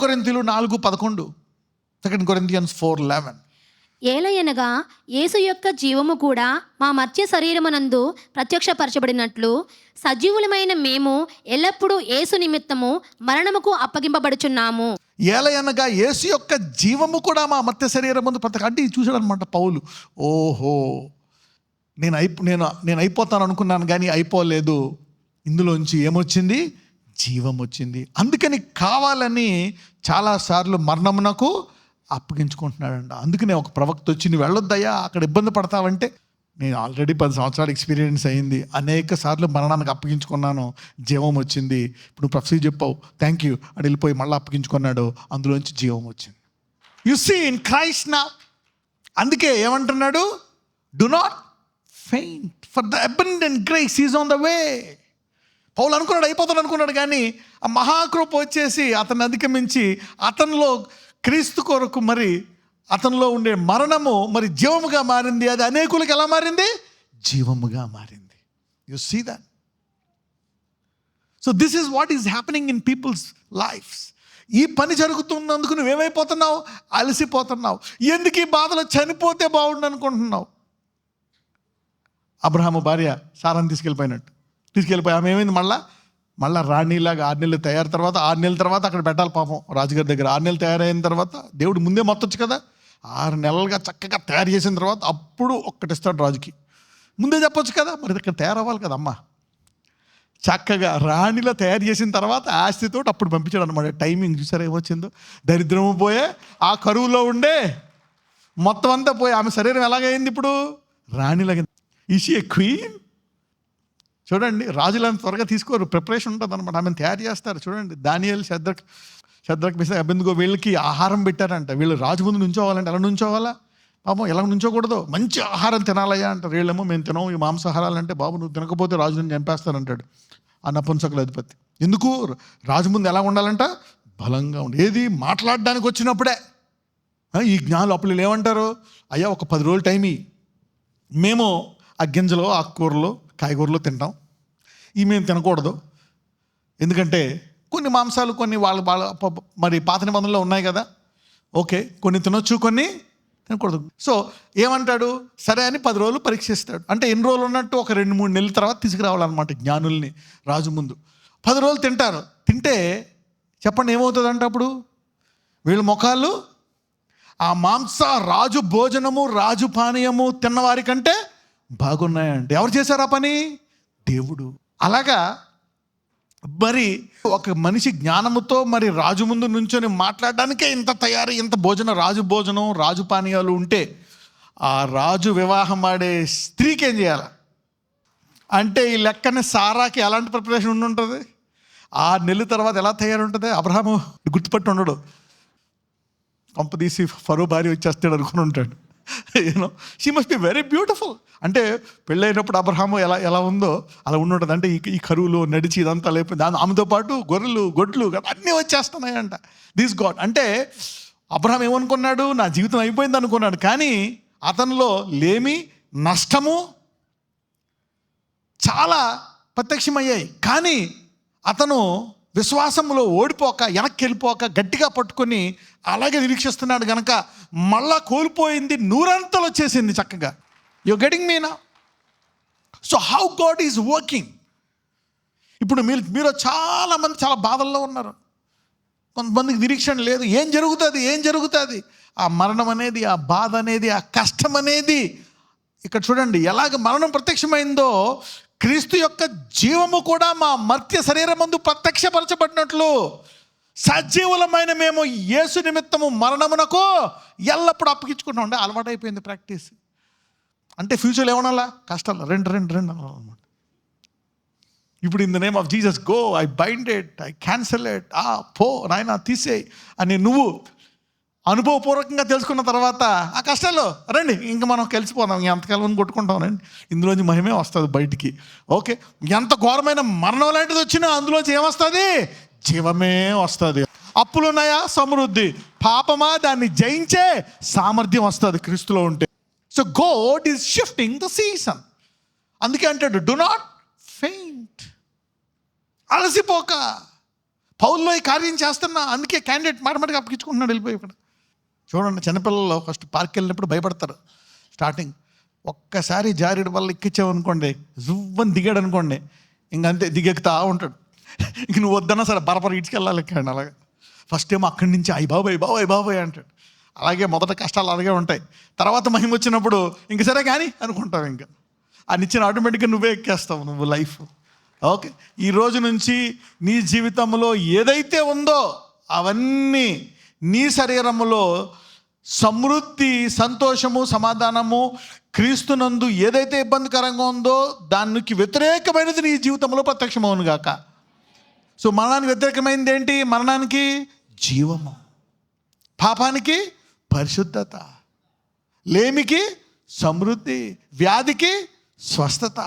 కొరింథీయులు 4:11, 2 Corinthians 4:11. ఏలయనగా యేసు యొక్క జీవము కూడా మా మర్త్య శరీరమునందు ప్రత్యక్షపరచబడినట్లు సజీవులమైన మేము ఎల్లప్పుడూ యేసు నిమిత్తము మరణముకు అప్పగింపబడుచున్నాము. ఏలయనగా యేసు యొక్క జీవము కూడా మా మర్త్య శరీరం ముందు అంటే చూసాడు అనమాట పౌలు. ఓహో, నేను అయిపోతాను అనుకున్నాను కానీ అయిపోలేదు. ఇందులోంచి ఏమొచ్చింది? జీవం వచ్చింది. అందుకని కావాలని చాలాసార్లు మరణమునకు అప్పగించుకుంటున్నాడంట. అందుకనే ఒక ప్రవక్త వచ్చి నువ్వు వెళ్ళొద్దయ్యా, అక్కడ ఇబ్బంది పడతావంటే, నేను ఆల్రెడీ 10 సంవత్సరాలు ఎక్స్పీరియన్స్ అయింది, అనేక సార్లు మరణానికి అప్పగించుకున్నాను, జీవం వచ్చింది. ఇప్పుడు నువ్వు ప్రొఫెసర్ చెప్పావు, థ్యాంక్ యూ అని వెళ్ళిపోయి మళ్ళీ అప్పగించుకున్నాడు, అందులోంచి జీవం వచ్చింది. You see in Christ now. అందుకే ఏమంటున్నాడు? Do not faint, for the abundant grace is on the way. పౌలు అనుకున్నాడు అయిపోతాడు అనుకున్నాడు, కానీ ఆ మహాకృప వచ్చేసి అతన్ని అధిగమించి అతనిలో క్రీస్తు కొరకు మరి అతనిలో ఉండే మరణము మరి జీవముగా మారింది. అది అనేకులకు ఎలా మారింది? జీవముగా మారింది. You see that. So this is what is happening in people's lives. ఈ పని జరుగుతున్నందుకు నువ్వేమైపోతున్నావు? అలసిపోతున్నావు. ఎందుకు ఈ బాధలో చనిపోతే బాగుండు అనుకుంటున్నావు. అబ్రహాము భార్య సారాన్ని తీసుకెళ్ళిపోయి ఆమె ఏమైంది? మళ్ళీ రాణిలాగా 6 నెలలు తయారు తర్వాత 6 నెలల తర్వాత అక్కడ పెట్టాలి పాపం రాజుగారి దగ్గర. 6 నెలలు తయారైన తర్వాత దేవుడు ముందే మొత్తొచ్చు కదా. 6 నెలలుగా చక్కగా తయారు చేసిన తర్వాత అప్పుడు ఒక్కటిస్తాడు రాజుకి. ముందే చెప్పొచ్చు కదా, మరి ఇక్కడ తయారవ్వాలి కదా అమ్మ. చక్కగా రాణిలా తయారు చేసిన తర్వాత ఆస్తితో అప్పుడు పంపించాడు అనమాట. టైమింగ్ చూసారా ఏమొచ్చిందో. దరిద్రము పోయే, ఆ కరువులో ఉండే మొత్తం అంతా పోయి ఆమె శరీరం ఎలాగైంది ఇప్పుడు? రాణిలాగా. Is she a queen? చూడండి, రాజులను త్వరగా తీసుకోరు, ప్రిపరేషన్ ఉంటుంది అనమాట. ఆమెను తయారు చేస్తారు. చూడండి, దానియేలు, షద్రక్ మెషక్ అబేద్నెగో వీళ్ళకి ఆహారం పెట్టారంట. వీళ్ళు రాజు ముందు నుంచోవాలంటే ఎలా నుంచోవాలా? పాపం ఎలా నుంచోకూడదు, మంచి ఆహారం తినాలయ్యా అంటారు. వీళ్ళేమో మేము తినము ఈ మాంసాహారాలు అంటే, బాబు నువ్వు తినకపోతే రాజుని చంపేస్తానంటాడు ఆ నపుంసకుల అధిపతి. ఎందుకు? రాజు ముందు ఎలా ఉండాలంట? బలంగా ఉండి. ఏది? మాట్లాడడానికి వచ్చినప్పుడే. ఈ జ్ఞానులు అప్పుడు ఏమంటారు? అయ్యా ఒక 10 రోజులు టైం ఇయ్యి, మేము ఆ గింజలు, ఆకుకూరలు, కాయగూరలు తింటాం, ఇవి మేము తినకూడదు. ఎందుకంటే కొన్ని మాంసాలు కొన్ని వాళ్ళ మరి పాత నిబంధనలో ఉన్నాయి కదా. ఓకే, కొన్ని తినొచ్చు, కొన్ని తినకూడదు. సో ఏమంటాడు? సరే అని 10 రోజులు పరీక్షిస్తాడు. అంటే ఎన్ని రోజులు ఉన్నట్టు? ఒక 2-3 నెలల తర్వాత తీసుకురావాలన్నమాట జ్ఞానుల్ని రాజు ముందు. 10 రోజులు తింటారు. తింటే చెప్పండి ఏమవుతుందంటే అప్పుడు వీళ్ళ ముఖాలు ఆ మాంస రాజు భోజనము, రాజు పానీయము తిన్నవారి కంటే బాగున్నాయంటే. ఎవరు చేశారు ఆ పని? దేవుడు. అలాగా మరి ఒక మనిషి జ్ఞానముతో మరి రాజు ముందు నుంచొని మాట్లాడడానికే ఇంత తయారీ, ఇంత భోజనం, రాజు భోజనం, రాజు పానీయాలు ఉంటే ఆ రాజు వివాహం ఆడే స్త్రీకి ఏం చేయాలి అంటే, ఈ లెక్కన సారాకి ఎలాంటి ప్రిపరేషన్ ఉండుంటుంది? 6 నెలల తర్వాత ఎలా తయారుంటుంది? అబ్రహాము గుర్తుపట్టి ఉండడు, కొంపదీసి ఫరో భార్య వచ్చేస్తాడు అనుకుని ఉంటాడు. You know she must be very beautiful. అంటే పెళ్ళైనప్పుడు అబ్రహాము ఎలా ఉందో అలా ఉండుంటుంది. అంటే ఈ కరువులో నడిచి ఇదంతా లేకపోతే ఆమెతో పాటు గొర్రెలు, గొడ్లు అన్నీ వచ్చేస్తున్నాయంట. This God. అంటే అబ్రహాం ఏమనుకున్నాడు? నా జీవితం అయిపోయింది అనుకున్నాడు. కానీ అతనిలో లేమి, నష్టము చాలా ప్రత్యక్షమయ్యాయి. కానీ అతను విశ్వాసంలో ఓడిపోక, వెనక్కి వెళ్ళిపోక, గట్టిగా పట్టుకొని అలాగే నిరీక్షిస్తున్నాడు కనుక మళ్ళా కోల్పోయింది 100 వచ్చేసింది చక్కగా. You getting me now? So how God is working. ఇప్పుడు మీరు చాలామంది చాలా బాధల్లో ఉన్నారు. కొంతమందికి నిరీక్షణ లేదు. ఏం జరుగుతుంది? ఆ మరణం అనేది, ఆ బాధ అనేది, ఆ కష్టం అనేది. ఇక్కడ చూడండి ఎలాగ మరణం ప్రత్యక్షమైందో, క్రీస్తు యొక్క జీవము కూడా మా మర్త్య శరీరమందు ప్రత్యక్షపరచబడినట్లు సజీవులమైన మేము యేసు నిమిత్తము మరణమునకు ఎల్లప్పుడూ అప్పగించుకుంటాం. అంటే అలవాటైపోయింది ప్రాక్టీస్. అంటే ఫ్యూచర్లో ఏమనాలా? కష్టాలు రెండు అనాలన్నమాట. ఇప్పుడు in the name of Jesus go, I bind it, I cancel it, పో నాయన తీసేయి అని నువ్వు అనుభవపూర్వకంగా తెలుసుకున్న తర్వాత ఆ కష్టాలు రండి, ఇంకా మనం కలిసిపోదాం, ఎంతకాలం కొట్టుకుంటాం రండి, ఇందులోంచి మహిమే వస్తుంది బయటికి. ఓకే, ఎంత ఘోరమైన మరణం లాంటిది వచ్చినా అందులోంచి ఏమొస్తుంది? జీవమే వస్తుంది. అప్పులు ఉన్నాయా? సమృద్ధి. పాపమా? దాన్ని జయించే సామర్థ్యం వస్తుంది క్రీస్తులో ఉంటే. So God is shifting the season. అందుకే అంటాడు డు నాట్ ఫెయింట్. అలసిపోక. పౌల్లో ఈ కార్యం చేస్తున్నా, అందుకే క్యాండిడేట్ మాటమాటికి అప్పగించుకుంటున్నాడు వెళ్ళిపోయి. ఇక్కడ చూడండి, చిన్నపిల్లలు ఫస్ట్ పార్క్ వెళ్ళినప్పుడు భయపడతారు. స్టార్టింగ్ ఒక్కసారి జారిడు వల్ల ఎక్కించామనుకోండి, జువ్వని దిగాడు అనుకోండి, ఇంకంతే దిగెక్కుతా ఉంటాడు. ఇంక నువ్వు వద్దన్నా సరే బరబర ఇటుకెళ్ళాలి ఎక్కండి. అలాగే ఫస్ట్ ఏమో అక్కడి నుంచి అయ్యి బాబాయ్ అంటాడు. అలాగే మొదట కష్టాలు అలాగే ఉంటాయి. తర్వాత మహిమ వచ్చినప్పుడు ఇంక సరే కానీ అనుకుంటావు. ఇంకా అని ఇచ్చిన ఆటోమేటిక్గా నువ్వే ఎక్కేస్తావు నువ్వు లైఫ్. ఓకే, ఈ రోజు నుంచి నీ జీవితంలో ఏదైతే ఉందో అవన్నీ నీ శరీరములో సమృద్ధి, సంతోషము, సమాధానము, క్రీస్తునందు ఏదైతే ఇబ్బందికరంగా ఉందో దానికి వ్యతిరేకమైనది నీ జీవితంలో ప్రత్యక్షమవును గాక. సో మరణానికి వ్యతిరేకమైనది ఏంటి? మరణానికి జీవము, పాపానికి పరిశుద్ధత, లేమికి సమృద్ధి, వ్యాధికి స్వస్థత.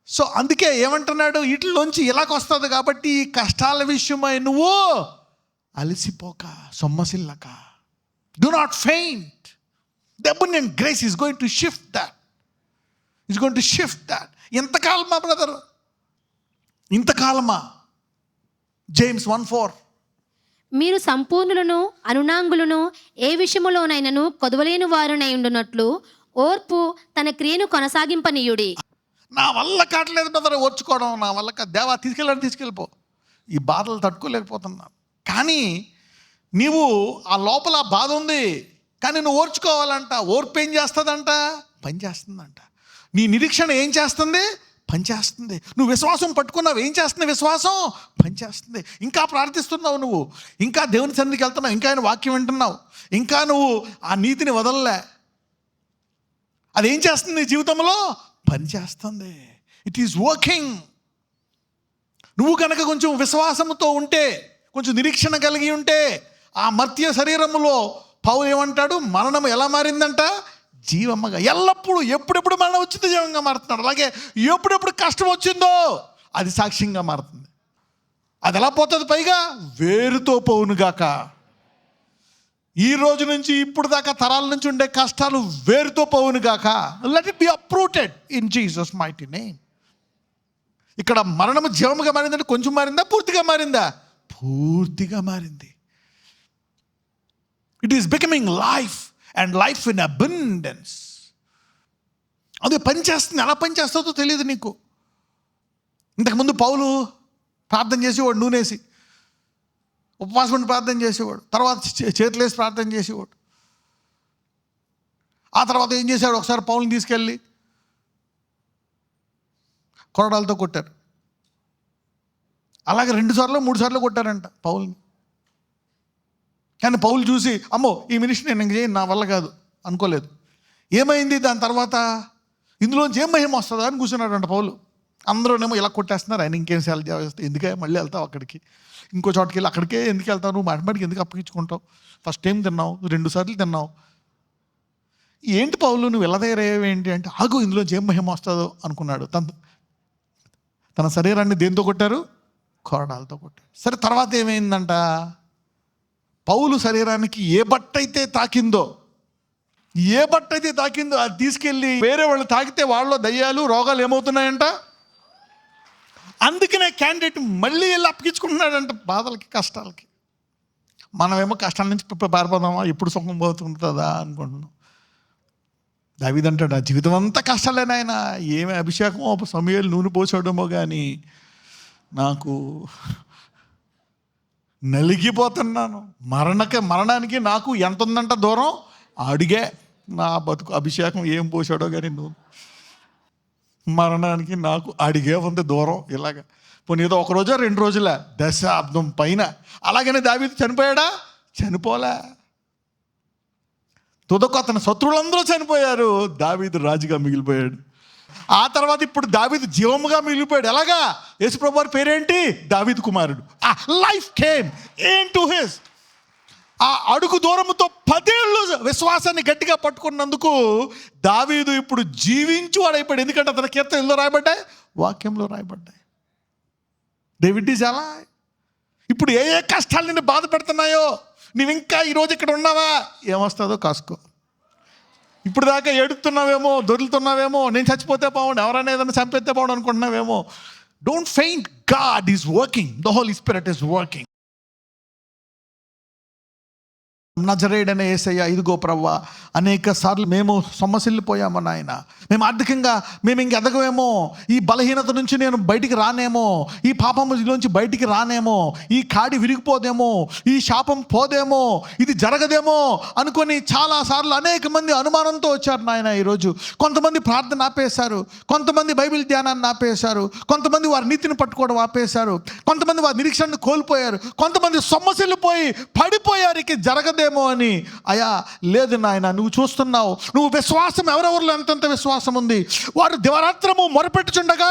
సో అందుకే ఏమంటున్నాడు, వీటిలోంచి ఇలాగొస్తుంది. కాబట్టి ఈ కష్టాల విషయమై నువ్వు అలసిపోక, సొమ్మసిల్లక, do not faint. The abundant grace is going to shift that. It's going to shift that. ఇంతకాలమా బ్రదర్, ఇంతకాలమా? జేమ్స్ 1:4. మీరు సంపూర్ణులను అనునాంగులను ఏ విషయములోనైనను కొదవలేని వారునై ఉండునట్లు ఓర్పు తన క్రియను కొనసాగింపనీయుడి. నా వల్ల కావట్లేదు బ్రదర్ ఓర్చుకోవడం, నా వల్ల దేవా తీసుకెళ్ళిపో, ఈ బాధలు తట్టుకోలేకపోతున్నాను. కానీ నీవు ఆ లోపల బాధ ఉంది, కానీ నువ్వు ఓర్చుకోవాలంట. ఓర్పు ఏం చేస్తుందంట? పని చేస్తుందంట. నీ నిరీక్షణ ఏం చేస్తుంది? పని చేస్తుంది. నువ్వు విశ్వాసం పట్టుకున్నావు, ఏం చేస్తుంది విశ్వాసం? పని చేస్తుంది. ఇంకా ప్రార్థిస్తున్నావు నువ్వు, ఇంకా దేవుని సన్నిధికి వెళ్తున్నావు, ఇంకా ఆయన వాక్యం వింటున్నావు, ఇంకా నువ్వు ఆ నీతిని వదలలే. అదేం చేస్తుంది నీ జీవితంలో? పని చేస్తుంది. It is working. నువ్వు కనుక కొంచెం విశ్వాసంతో ఉంటే, కొంచెం నిరీక్షణ కలిగి ఉంటే, ఆ మర్త్య శరీరములో పౌలు ఏమంటాడు? మరణం ఎలా మారిందంట? జీవమ్మగా. ఎల్లప్పుడూ ఎప్పుడెప్పుడు మరణం వచ్చిందో జీవంగా మారుతున్నాడు. అలాగే ఎప్పుడెప్పుడు కష్టం వచ్చిందో అది సాక్ష్యంగా మారుతుంది. అది ఎలా పోతుంది? పైగా వేరుతో పోవునుగాక. ఈ రోజు నుంచి ఇప్పుడు దాకా తరాల నుంచి ఉండే కష్టాలు వేరుతో పోవునుగాక. Let it be uprooted in Jesus mighty name. ఇక్కడ మరణము జీవముగా మారిందంటే కొంచెం మారిందా? పూర్తిగా మారిందా? పూర్తిగా మారింది. It is becoming life and life in abundance. అదే పని చేస్తుంది. ఎలా పని చేస్తుందో తెలియదు నీకు. ఇంతకుముందు పౌలు ప్రార్థన చేసేవాడు, నూనేసి ఉపవాసం ఉండి ప్రార్థన చేసేవాడు, తర్వాత చేతులేసి ప్రార్థన చేసేవాడు. ఆ తర్వాత ఏం చేశాడు? ఒకసారి పౌలుని తీసుకెళ్ళి కొరడాలతో కొట్టారు. అలాగే 2 సార్లు 3 సార్లు కొట్టారంట పౌల్ని. కానీ పౌలు చూసి అమ్మో ఈ మినిస్ట్రీ నేను చేయను, నా వల్ల కాదు అనుకోలేదు. ఏమైంది దాని తర్వాత? ఇందులోంచి ఏం మహిమ వస్తుందా అని కూర్చున్నాడంట పౌలు. అందరూనేమో ఇలా కొట్టేస్తున్నారు, ఆయన ఇంకేం సేల్ చేస్తే ఎందుకే మళ్ళీ వెళ్తావు అక్కడికి, ఇంకో చోటుకి వెళ్ళి అక్కడికే ఎందుకు వెళ్తావు, నువ్వు మాటిమాటికి ఎందుకు అప్పగించుకుంటావు, ఫస్ట్ టైం తిన్నావు, 2 సార్లు తిన్నావు, ఏంటి పౌలు నువ్వు ఎలా తయారయ్యేవేంటి అంటే, ఆగు ఇందులోంచి ఏం మహిమ వస్తుందో అనుకున్నాడు. తన శరీరాన్ని దేంతో కొట్టారు? కొరడాలతో కొట్టారు. సరే తర్వాత ఏమైందంట? పౌలు శరీరానికి ఏ బట్ట అయితే తాకిందో అది తీసుకెళ్ళి వేరే వాళ్ళు తాకితే వాళ్ళలో దయ్యాలు, రోగాలు ఏమవుతున్నాయంట. అందుకనే క్యాండిడేట్ మళ్ళీ వెళ్ళి అప్పగించుకుంటున్నాడంట బాధలకి, కష్టాలకి. మనమేమో కష్టాల నుంచి పారిపోదామా, ఎప్పుడు సుఖం పోతుంటుందా అనుకుంటున్నాం. దావీదు అంటాడు, నా జీవితం అంతా కష్టాలేనాయన, ఏమి అభిషేకమో సమయాలు నూనె పోసాడేమో కానీ నాకు నలిగిపోతున్నాను. మరణానికి నాకు ఎంత ఉందంట దూరం? అడిగే నా బతుకు అభిషేకం ఏం పోసాడో కానీ నువ్వు, మరణానికి నాకు అడిగే ఉంది దూరం. ఇలాగ పోనీ ఏదో 1 రోజో 2 రోజుల, దశాబ్దం పైన. అలాగనే దావీదు చనిపోయాడా? చనిపోలే. తుదకు అతని శత్రువులందరూ చనిపోయారు, దావీదు రాజుగా మిగిలిపోయాడు. ఆ తర్వాత ఇప్పుడు దావీదు జీవముగా మిగిలిపోయాడు. ఎలాగా? యేసుప్రభు వారి పేరేంటి? దావీదు కుమారుడు. ఆ లైఫ్ కేమ్ ఇంటూ హిస్. ఆ అడుగు దూరముతో 10 ఏళ్ళు విశ్వాసాన్ని గట్టిగా పట్టుకున్నందుకు దావీదు ఇప్పుడు జీవించు వాడైపోయాడు. ఎందుకంటే అతని కీర్తనలో రాయబడ్డాయి, వాక్యంలో రాయబడ్డాయి. డేవిడ్ ఈజ్ అలా. ఇప్పుడు ఏ ఏ కష్టాలు నిన్ను బాధ పెడుతున్నాయో, నువ్వు ఇంకా ఈరోజు ఇక్కడ ఉన్నావా, ఏమొస్తుందో కాసుకో. ఇప్పుడు దాకా ఏడుతున్నావేమో, దొరుకుతున్నావేమో, నేను చచ్చిపోతే బాగుండు, ఎవరైనా ఏదైనా చంపేస్తే బాగుండు అనుకుంటున్నావేమో. Don't faint. God is working. The holy spirit is working. నజరేయుడైన యేసయ్య, ఇదిగో ప్రవ్వా, అనేక సార్లు మేము సొమ్మసిల్లిపోయాము నాయన. మేము ఆర్థికంగా మేము ఇంక ఎదగవేమో, ఈ బలహీనత నుంచి నేను బయటికి రానేమో, ఈ పాపములోంచి బయటికి రానేమో, ఈ కాడి విరిగిపోదేమో, ఈ శాపం పోదేమో, ఇది జరగదేమో అనుకొని చాలాసార్లు అనేక మంది అనుమానంతో వచ్చారు నాయన. ఈరోజు కొంతమంది ప్రార్థన ఆపేశారు, కొంతమంది బైబిల్ ధ్యానాన్ని ఆపేశారు, కొంతమంది వారి నీతిని పట్టుకోవడం ఆపేశారు, కొంతమంది వారి నిరీక్షణను కోల్పోయారు, కొంతమంది సొమ్మసిల్లిపోయి పడిపోయారు, ఇక జరగదేమో అని. అయ్యా లేదు నాయన, నువ్వు చూస్తున్నావు, నువ్వు విశ్వాసం ఎవరెవరిలో ఎంతెంత విశ్వాసం ఉంది. వారు దివరాత్రము మొరపెట్టుచుండగా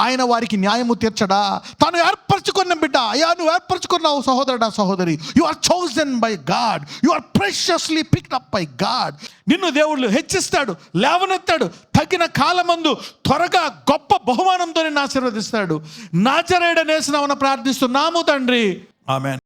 ఆయన వారికి న్యాయము తీర్చడా? తాను ఏర్పరచుకున్న బిడ్డ, అయ్యా నువ్వు ఏర్పరచుకున్నావు సహోదరుడా, సహోదరి. You are chosen by God, you are preciously picked up by God. నిన్ను దేవుడు హెచ్చిస్తాడు, లేవనెత్తాడు, తగిన కాలమందు త్వరగా గొప్ప బహుమానంతో నిన్ను ఆశీర్వదిస్తాడు. నజరేయుడైన యేసు నామమున ప్రార్థిస్తున్నాము తండ్రి, ఆమేన్.